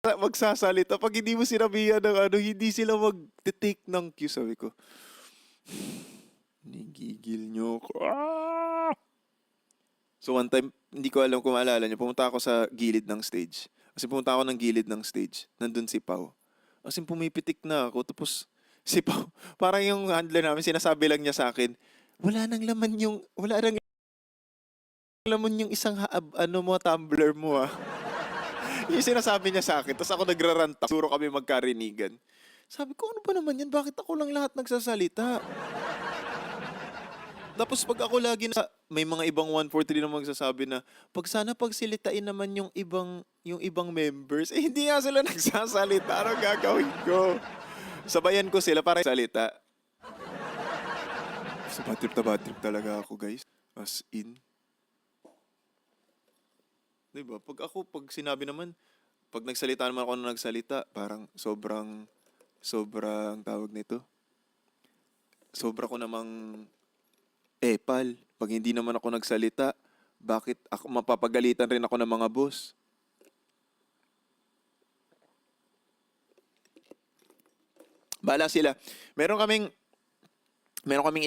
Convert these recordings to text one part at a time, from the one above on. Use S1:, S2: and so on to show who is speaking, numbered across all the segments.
S1: magsasalita. Pag hindi mo sinabihan ng ano, hindi sila mag-take ng cue. Sabi ko, nigigil nyo ko. So one time, hindi ko alam kung maalala nyo, pumunta ako sa gilid ng stage. Kasi pumunta ako ng gilid ng stage. Nandun si Pao. Kasi pumipitik na ako. Tapos si Pao, parang yung handler namin, sinasabi lang niya sa akin, wala nang laman yung isang ano mo, tumbler mo ah. Yung sinasabi niya sa akin. Tapos ako nagraranta. Suro kami magkarinigan. Sabi ko, ano ba naman yan? Bakit ako lang lahat nagsasalita? Tapos pag ako lagi na, may mga ibang 143 na magsasabi na, sana pagsilitain naman yung ibang members. Eh, hindi nga sila nagsasalita. Ano gagawin ko? Sabayan ko sila para salita. Sa bad trip talaga ako, guys. As in. Diba? Pag sinabi naman, pag nagsalita naman ako na nagsalita, parang sobrang tawag nito. Sobra ko namang epal. Pag hindi naman ako nagsalita, bakit ako mapapagalitan rin ako ng mga boss? Bahala sila. Meron kaming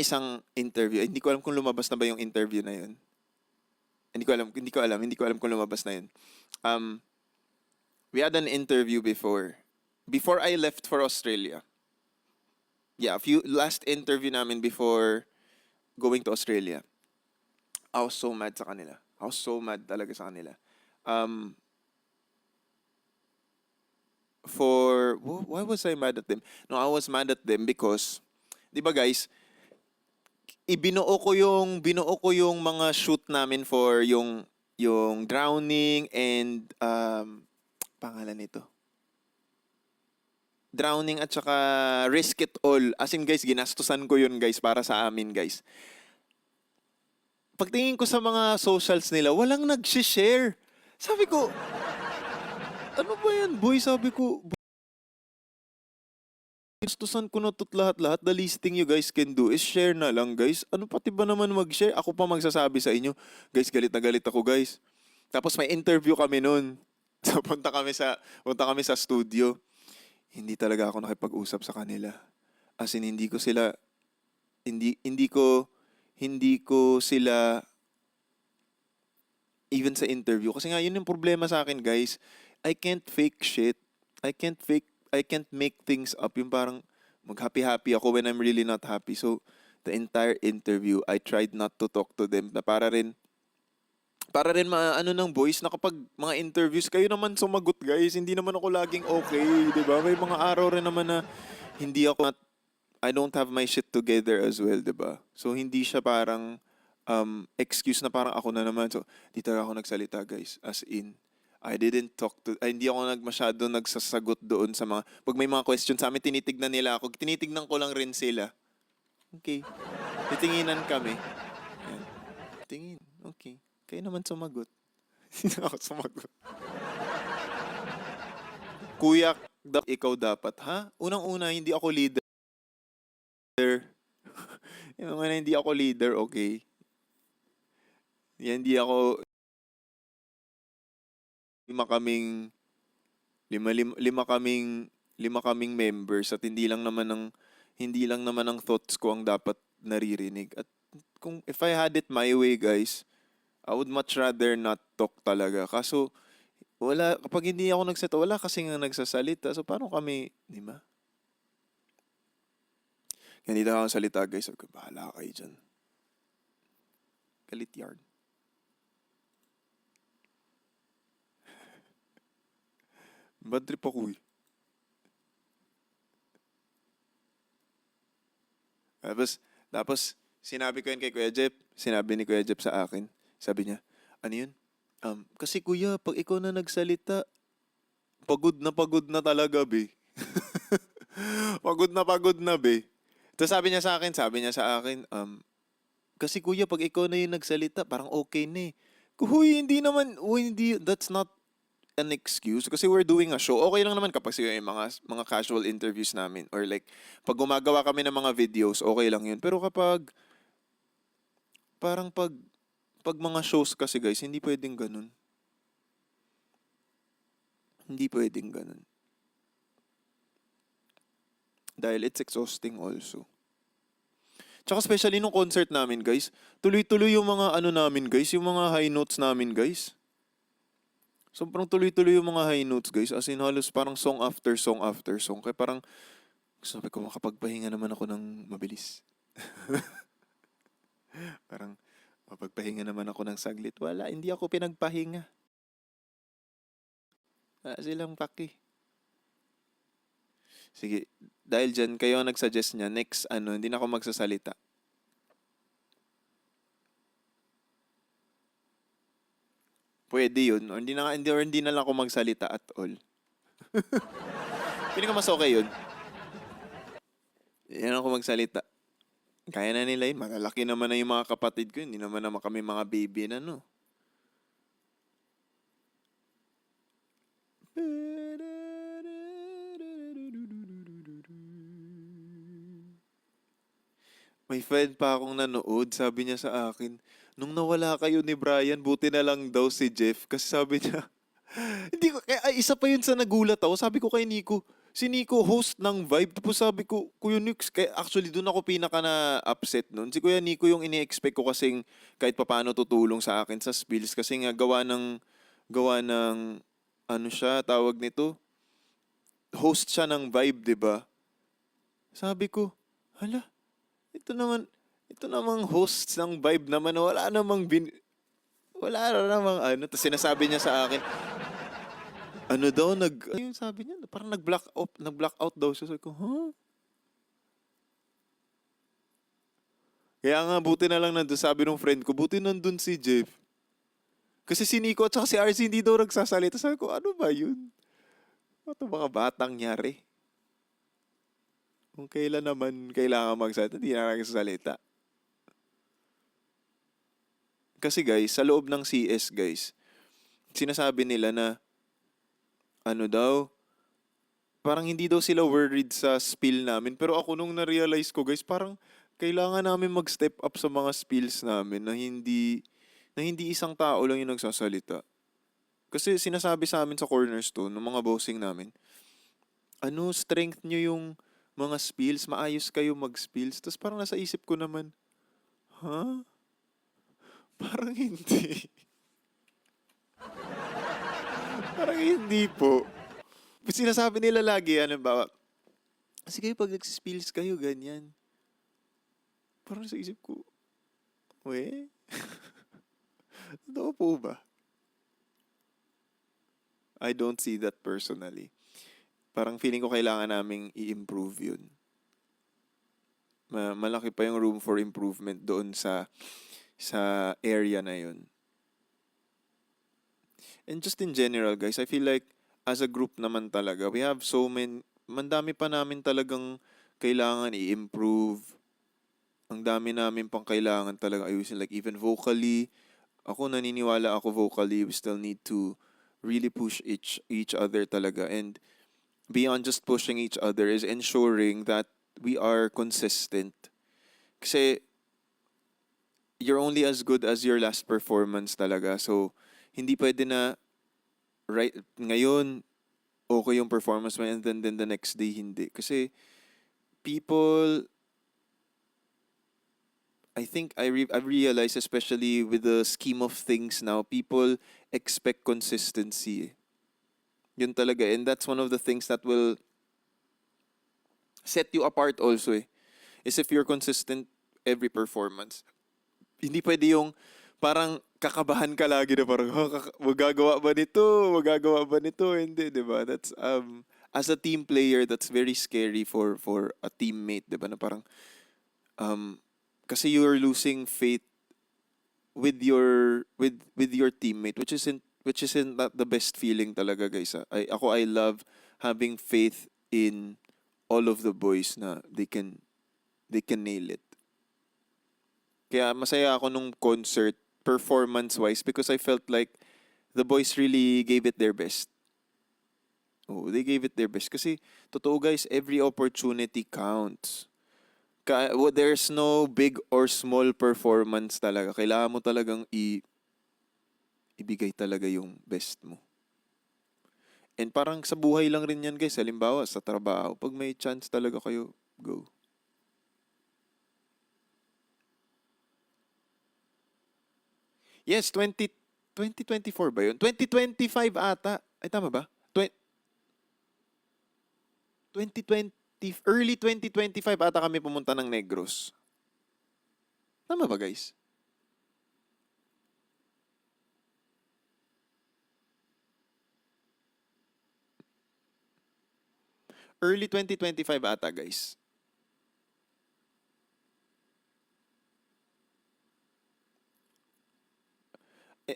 S1: isang interview. Hindi ko alam kung lumabas na ba yung interview na yun. Hindi ko alam kung lumabas na yun. We had an interview before I left for Australia. Yeah, last interview namin before going to Australia. I was so mad sa kanila. I was so mad talaga sa kanila. Why was I mad at them? No, I was mad at them because, di ba guys, binuo ko yung mga shoot namin for yung drowning and pangalan nito. Drowning at saka Risk It All. As in guys, ginastusan ko yun guys para sa amin guys. Pagtingin ko sa mga socials nila, walang nag-share. Sabi ko, ano ba yan boy? Sabi ko, ginastusan ko na to't lahat-lahat. The least thing you guys can do is share na lang guys. Ano pati ba naman mag-share? Ako pa magsasabi sa inyo, guys, galit na galit ako guys. Tapos may interview kami nun. So punta kami sa studio. Hindi talaga ako nakipag-usap sa kanila. As in, hindi ko sila even sa interview. Kasi nga, yun yung problema sa akin, guys. I can't fake shit. I can't make things up. Yung parang mag-happy-happy ako when I'm really not happy. So, the entire interview, I tried not to talk to them na para rin maano ng boys na kapag mga interviews, kayo naman sumagot guys. Hindi naman ako laging okay, di ba? May mga araw rin naman na I don't have my shit together as well, di ba? So hindi siya parang excuse na parang ako na naman. So di talaga ako nagsalita guys. As in, hindi ako masyado nagsasagot doon sa mga, pag may mga questions sa amin, tinitignan nila ako. Tinitignan ko lang rin sila. Okay. Titinginan kami. Ayan. Tingin. Okay. Kayo naman sumagot. Hindi ako sumagot. Kuya, ikaw dapat, ha? Unang-una, hindi ako leader. Yung mga hindi ako leader, okay? Yan, hindi ako lima kaming members at hindi lang naman ang thoughts ko ang dapat naririnig. At if I had it my way, guys, I would much rather not talk talaga. Kaso, kapag hindi ako nagsalita, wala kasi nga nagsasalita. So, paano kami, di ba? Kaya hindi na ako salita, guys. Okay, bahala kayo dyan. Galit yarn. Bad trip ako eh. Tapos, sinabi ko yun kay Kuya Jeff. Sinabi ni Kuya Jeff sa akin. Sabi niya, ano yun? Kasi kuya, pag ikaw na nagsalita, pagod na talaga, be. Pagod na, be. Tapos sabi niya sa akin, kasi kuya, pag ikaw na yung nagsalita, parang okay na eh. Hindi, that's not an excuse kasi we're doing a show. Okay lang naman kapag yung mga casual interviews namin or like, pag gumagawa kami ng mga videos, okay lang yun. Pero kapag mga shows kasi guys, hindi pwedeng ganun. Hindi pwedeng ganun. Dahil it's exhausting also. Tsaka especially nung concert namin, guys, tuloy-tuloy yung mga ano namin, guys, yung mga high notes namin, guys. Sobrang tuloy-tuloy yung mga high notes, guys. As in, halos parang song after song after song. Kaya parang, sabi ko, makapagpahinga naman ako ng mabilis. Parang, mapagpahinga naman ako ng saglit. Wala, hindi ako pinagpahinga. Wala silang paki. Sige, dahil dyan, kayo ang nagsuggest niya, next, hindi na ako magsasalita. Pwede yun. Or hindi na lang ako magsalita at all. Feeling ko mas okay yun. Hindi na ako magsalita. Kaya na nila yun. Malalaki naman na yung mga kapatid ko. Hindi naman kami mga baby na, no? May friend pa akong nanood, sabi niya sa akin, nung nawala kayo ni Brian, buti na lang daw si Jeff. Kasi sabi niya, hindi ko, kaya isa pa yun sa nagulat ako. Sabi ko kay Nico, si Nico host ng Vibe. Tapos sabi ko, Kuya Nix, kaya actually doon ako pinaka na upset noon. Si Kuya Nico yung ini-expect ko kasing kahit papaano tutulong sa akin sa spills. Kasi nga gawa ng, ano siya, tawag nito, host siya ng Vibe, di ba? Sabi ko, hala, ito namang host ng Vibe naman, wala na namang ano. Tapos sinasabi niya sa akin, ano daw, yung sabi niya, parang nag-blackout daw siya. Sabi ko, huh? Kaya nga, buti na lang nandun, sabi ng friend ko, buti nandun si Jeff. Kasi si Nico at saka si RC hindi daw nagsasalita. Sabi ko, ano ba yun? Ano mga batang nyari? Kung kailan naman kailangan magsalita, hindi na nagsasalita. Kasi guys, sa loob ng CS guys, sinasabi nila na ano daw, parang hindi daw sila worried sa spill namin. Pero ako nung na-realize ko guys, parang kailangan namin mag-step up sa mga spills namin na hindi isang tao lang yung nagsasalita. Kasi sinasabi sa amin sa Cornerstone, ng mga bossing namin, strength nyo yung mga spills, maayos kayo mag-spills. Tapos parang nasa isip ko naman, ha? Parang hindi. Parang hindi po. Sinasabi nila lagi, ba? Sige, pag nag-spills kayo, ganyan. Parang sa isip ko, we? Totoo po ba? I don't see that personally. Parang feeling ko kailangan naming i-improve yun. Malaki pa yung room for improvement doon sa area na yun. And just in general, guys, I feel like as a group naman talaga, we have mandami pa namin talagang kailangan i-improve. Ang dami namin pang kailangan talaga ayusin. Like even vocally, naniniwala ako vocally, we still need to really push each other talaga. And beyond just pushing each other is ensuring that we are consistent. Kasi you're only as good as your last performance talaga. So, hindi pwede na right ngayon okay yung performance mo and then the next day hindi. Kasi people, I think I've realized, especially with the scheme of things now, people expect consistency. Yun talaga. And that's one of the things that will set you apart also is if you're consistent every performance. Hindi pwede yung parang kakabahan ka lagi na parang, magagawa ba nito? Hindi, di ba? That's, as a team player, that's very scary for a teammate, di ba? Na parang, kasi you're losing faith with your teammate, which isn't that the best feeling talaga, guys. I love having faith in all of the boys na they can nail it. Kaya masaya ako nung concert performance-wise because I felt like the boys really gave it their best. Oh, they gave it their best. Kasi, totoo guys, every opportunity counts. There's no big or small performance talaga. Kailangan mo talagang ibigay talaga yung best mo. And parang sa buhay lang rin yan guys. Halimbawa sa trabaho, pag may chance talaga kayo, go. Yes, 2024 ba yun? 2025 ata. Ay, tama ba? 2020, early 2025 ata kami pumunta ng Negros. Tama ba guys? Early 2025 ata guys. Eh,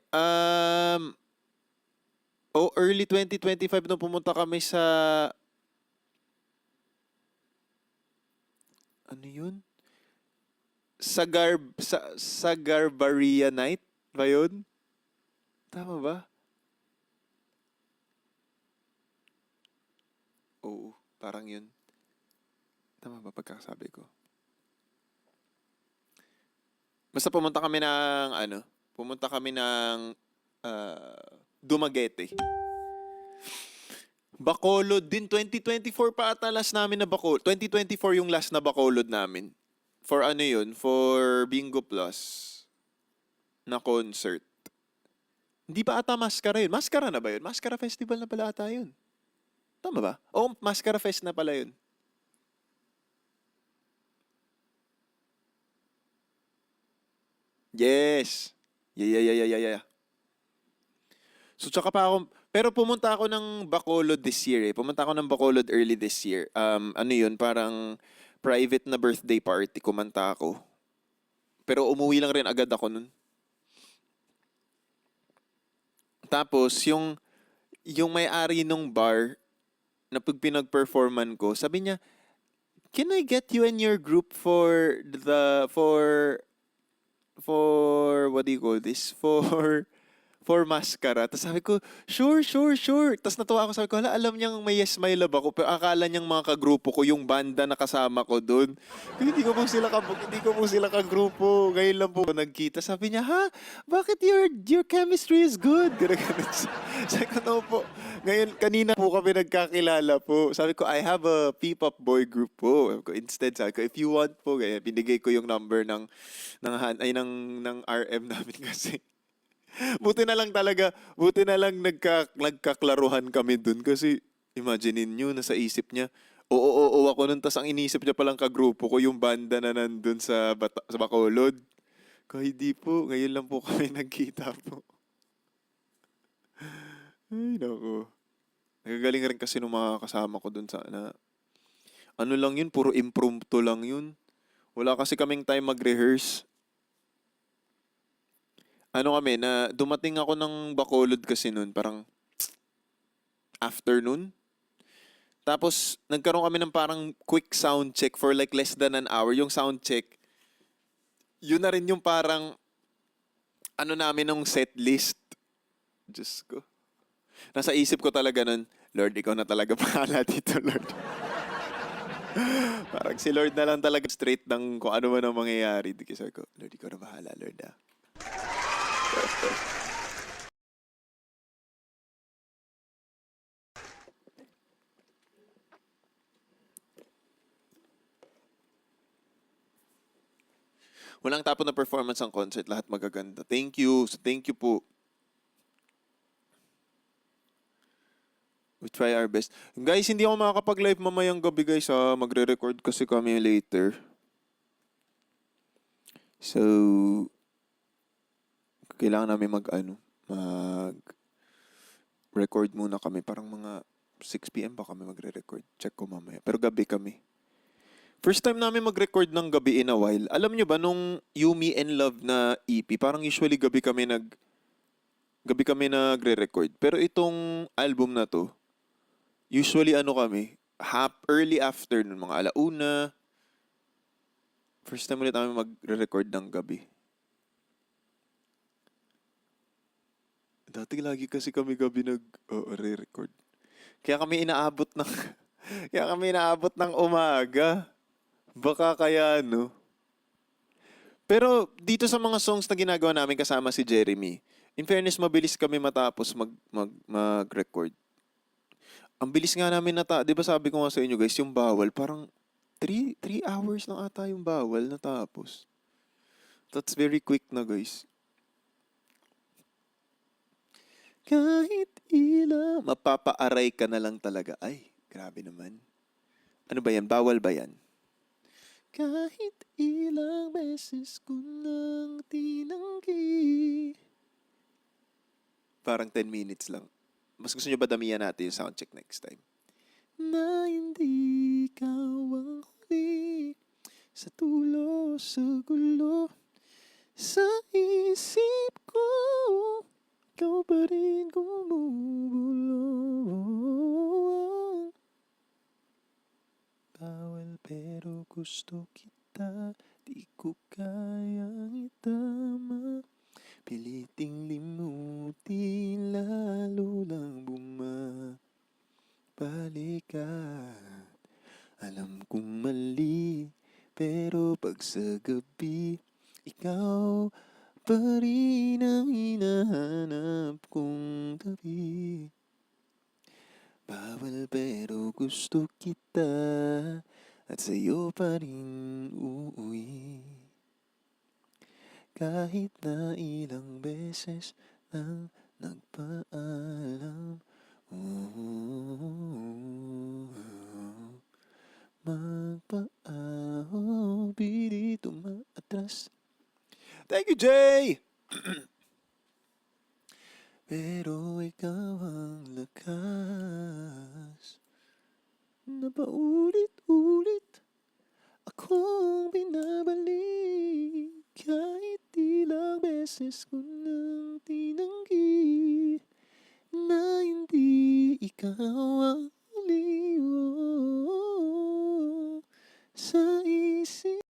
S1: early 2025 nung pumunta kami sa ano yun? Sa Garbaria Night ba yun? Tama ba? Oo, parang yun. Tama ba pagkakasabi ko? Basta pumunta kami ng Dumaguete. Bacolod din, 2024 pa ata last namin na Bacolod. 2024 yung last na Bacolod namin. For ano yun? For Bingo Plus na concert. Hindi pa ata Mascara yun. Mascara na ba yun? Mascara Festival na pala ata yun. Tama ba? Oo, Mascara Fest na pala yun. Yes. Yeah. So tsaka pa ako, pero pumunta ako ng Bacolod this year eh. Pumunta ako ng Bacolod early this year. Ano yun, parang private na birthday party, kumanta ako. Pero umuwi lang rin agad ako nun. Tapos yung may-ari nung bar na pag pinag-performan ko, sabi niya, "Can I get you and your group for what do you call this? For Mascara." Tapos sabi ko, sure. Tapos natuwa ako, sabi ko, hala, alam niyang may Yes My Love ako, pero akala niyang mga kagrupo ko, yung banda na kasama ko doon. Hindi ko po sila kagrupo. Ngayon lang po nagkita. Sabi niya, ha? Bakit your chemistry is good? Ganun. Sabi ko, no po. Ngayon, kanina po kami nagkakilala po. Sabi ko, I have a P-pop boy group po. Sabi ko, if you want po, kaya binigay ko yung number ng RM namin kasi. Buti na lang nagkaklaruhan kami dun kasi imaginein nyo, nasa isip niya, oo ako nun, tas ang inisip niya palang kagrupo ko yung banda na nandun sa Bacolod. Kahit di po, ngayon lang po kami nagkita po. Ay, naku. Nagagaling rin kasi nung mga kasama ko dun ano lang yun, puro impromptu lang yun. Wala kasi kaming time mag-rehearse. Ano kami, na dumating ako ng Bacolod kasi noon, parang afternoon. Tapos, nagkaroon kami ng parang quick sound check for like less than an hour. Yung sound check, yun na rin yung parang, ano namin nung set list. Diyos ko. Nasa isip ko talaga nun, Lord, ikaw na talaga bahala dito, Lord. Parang si Lord na lang talaga straight ng kung ano man ang mangyayari. Di kasi ko, Lord, ikaw na bahala, Lord. Walang tapon na performance ang concert, lahat magaganda. Thank you. So, thank you po. We try our best. Guys, hindi ako makakapag-live mamayang gabi guys ha. Magre-record kasi kami later. So, kailangan namin mag-record muna kami. Parang mga 6 p.m. pa kami magre-record. Check ko mamaya. Pero gabi kami. First time namin mag-record ng gabi in a while. Alam nyo ba, nung You, Me, and Love na EP, parang usually gabi kami nagre-record. Pero itong album na to, usually early afternoon, mga alauna. First time ulit namin magre-record ng gabi. Dati lagi kasi kami gabi nag-re-record. Kaya kami inaabot ng umaga. Baka kaya, no? Pero dito sa mga songs na ginagawa namin kasama si Jeremy, in fairness, mabilis kami matapos mag-record. Ang bilis nga namin 'di ba sabi ko nga sa inyo guys, yung bawal parang 3 hours lang ata yung bawal natapos. That's very quick na guys. Kahit ilan, mapapaaray ka na lang talaga. Ay, grabe naman. Ano ba yan? Bawal ba yan? Kahit ilang beses ko nang tinanggi. Parang 10 minutes lang. Mas gusto nyo ba damihan natin yung soundcheck next time? Na hindi ikaw ang huli sa tulo, sa gulo, sa isip ko. Ikaw pa rin gumugulong. Bawal pero gusto kita, di ko kayang itama. Piliting limutin, lalo lang bumabalikan. Alam kong mali, pero pag sa gabi, ikaw pa rin ang hinahanap kong tabi. Bawal pero gusto kita, at sa'yo pa rin uuwi. Kahit na ilang beses nang nagpaalam, magpaaw, pilit umaatras. Thank you, Jay! Pero ikaw ang lakas na paulit-ulit akong binabalik. Kahit ilang beses ko nang tinanggi na hindi ikaw ang huli, sa